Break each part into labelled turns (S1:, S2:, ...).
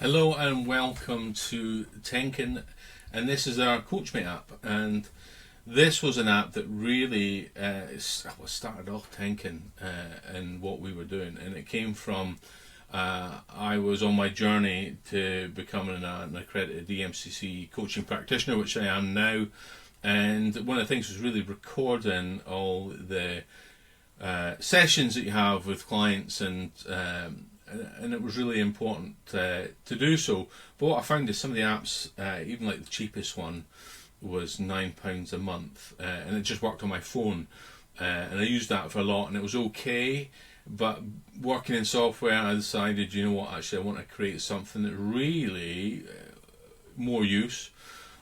S1: Hello and welcome to Tenkin, and this is our CoachMate app. And this was an app that really started off Tenkin and what we were doing, and it came from I was on my journey to becoming an accredited EMCC coaching practitioner, which I am now. And one of the things was really recording all the sessions that you have with clients, and it was really important to do so. But what I found is some of the apps, even like the cheapest one, was £9 a month, and it just worked on my phone, and I used that for a lot, and it was okay. But working in software, I decided, you know what, actually I want to create something that really more use,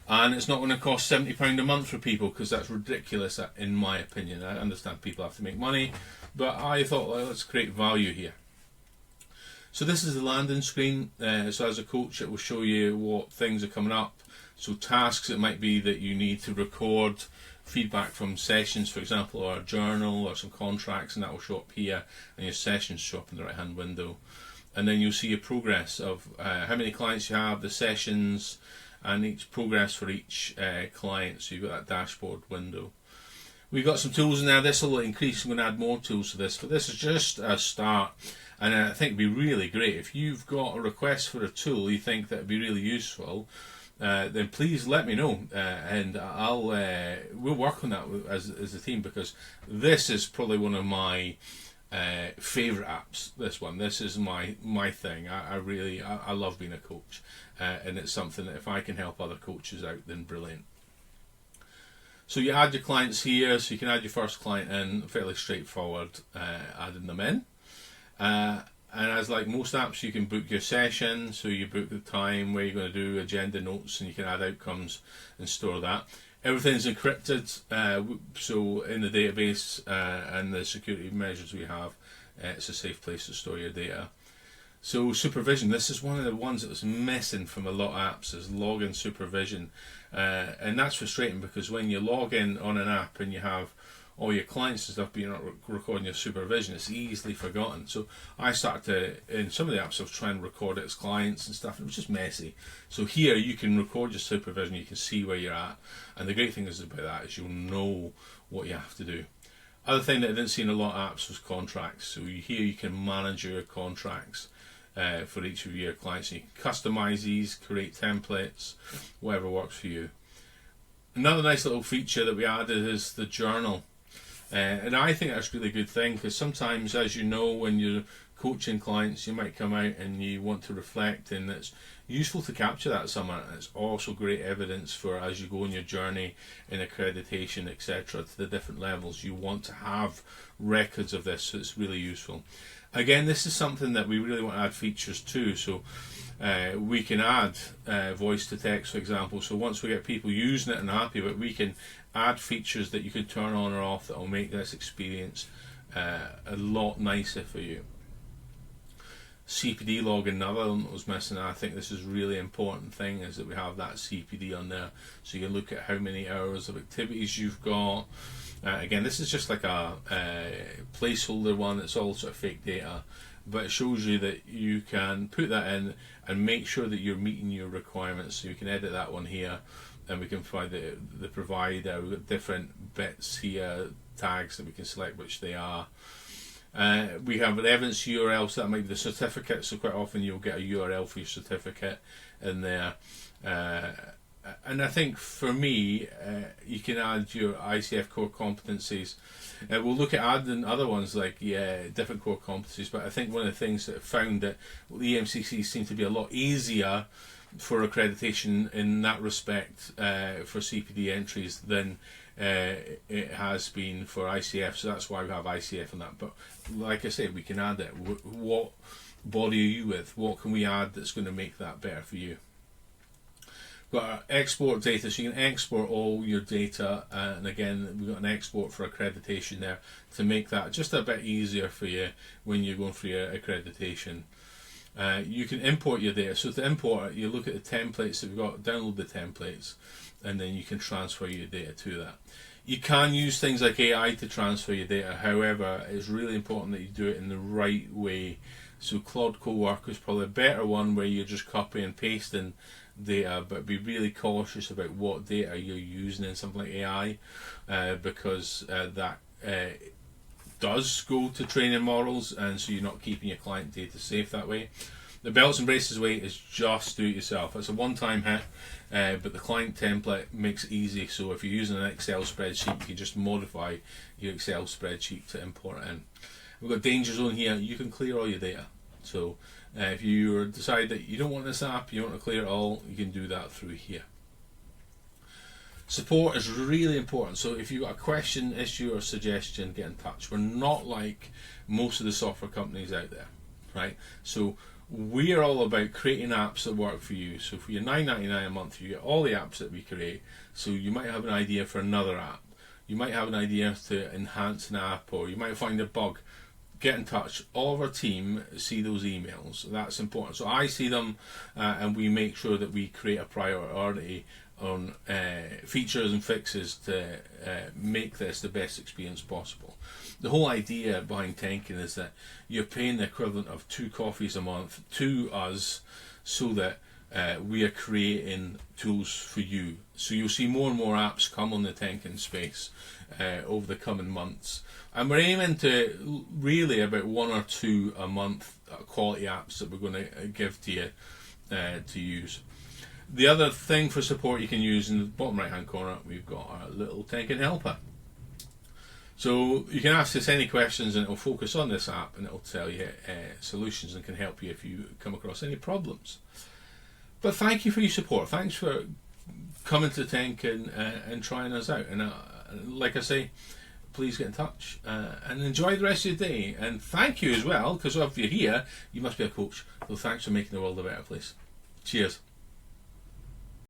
S1: and it's not going to cost £70 a month for people, because that's ridiculous in my opinion. I understand people have to make money, but I thought, well, let's create value here. So this is the landing screen. So as a coach, it will show you what things are coming up. So tasks, it might be that you need to record feedback from sessions, for example, or a journal or some contracts, and that will show up here, and your sessions show up in the right hand window. And then you'll see your progress of how many clients you have, the sessions, and each progress for each client. So you've got that dashboard window. We've got some tools in there. This will increase. I'm going to add more tools to this, but this is just a start. And I think it'd be really great if you've got a request for a tool you think that would be really useful. Then please let me know, and we'll work on that as a team, because this is probably one of my favourite apps. This is my thing. I love being a coach, and it's something that if I can help other coaches out, then brilliant. So you add your clients here, so you can add your first client in, fairly straightforward, adding them in. And as like most apps, you can book your session, so you book the time where you're going to do agenda notes, and you can add outcomes and store that. Everything's encrypted, so in the database and the security measures we have, it's a safe place to store your data. So supervision, this is one of the ones that was missing from a lot of apps, is login supervision, and that's frustrating, because when you log in on an app and you have all your clients and stuff, but you're not recording your supervision, it's easily forgotten. So I started to, in some of the apps, I was trying to record it as clients and stuff, and it was just messy. So here you can record your supervision, you can see where you're at, and the great thing is about that is you'll know what you have to do. Other thing that I didn't see in a lot of apps was contracts. So here you can manage your contracts for each of your clients, and you can customize these, create templates, whatever works for you. Another nice little feature that we added is the journal. And I think that's a really good thing, because sometimes, as you know, when you're coaching clients, you might come out and you want to reflect, and it's useful to capture that somewhere. It's also great evidence for as you go on your journey in accreditation, etc., to the different levels. You want to have records of this, so it's really useful. Again, this is something that we really want to add features to. So we can add voice to text, for example. So once we get people using it and happy with it, we can add features that you can turn on or off that will make this experience a lot nicer for you. CPD log, another one that was missing. I think this is a really important thing, is that we have that CPD on there, so you can look at how many hours of activities you've got. Again, this is just like a placeholder one. It's all sort of fake data, but it shows you that you can put that in and make sure that you're meeting your requirements. So you can edit that one here, and we can provide the provider. We've got different bits here, tags that we can select which they are. We have an evidence URL, so that might be the certificate. So quite often you'll get a URL for your certificate in there. And I think for me, you can add your ICF core competencies. We'll look at adding other ones like different core competencies, but I think one of the things that I found that the EMCC seem to be a lot easier for accreditation in that respect for CPD entries than it has been for ICF. So that's why we have ICF on that. But like I said, we can add it. What body are you with? What can we add that's going to make that better for you? We've got our export data, so you can export all your data, and again we've got an export for accreditation there to make that just a bit easier for you when you're going for your accreditation. You can import your data. So to import it, you look at the templates that we've got, download the templates, and then you can transfer your data to that. You can use things like AI to transfer your data. However, it's really important that you do it in the right way. So Claude Coworker is probably a better one, where you're just copy and pasting data, but be really cautious about what data you're using in something like AI, because that does go to training models, and so you're not keeping your client data safe that way. The belts and braces way is just do it yourself. It's a one-time hit, but the client template makes it easy. So if you're using an Excel spreadsheet, you can just modify your Excel spreadsheet to import it in. We've got danger zone here. You can clear all your data. So if you decide that you don't want this app, you want to clear it all, you can do that through here. Support is really important. So if you've got a question, issue, or suggestion, get in touch. We're not like most of the software companies out there, right? So we're all about creating apps that work for you. So for your $9.99 a month, you get all the apps that we create. So you might have an idea for another app. You might have an idea to enhance an app, or you might find a bug. Get in touch. All of our team see those emails. That's important. So I see them, and we make sure that we create a priority on features and fixes to make this the best experience possible. The whole idea behind Tenkin is that you're paying the equivalent of 2 coffees a month to us, so that we are creating tools for you. So you'll see more and more apps come on the Tenkin space over the coming months. And we're aiming to really about 1 or 2 a month quality apps that we're going to give to you to use. The other thing for support you can use, in the bottom right hand corner, we've got our little Tenkin helper. So you can ask us any questions, and it'll focus on this app, and it'll tell you solutions, and can help you if you come across any problems. But thank you for your support. Thanks for coming to Tenkin and trying us out. And like I say, please get in touch and enjoy the rest of your day. And thank you as well, because if you're here, you must be a coach. So thanks for making the world a better place. Cheers.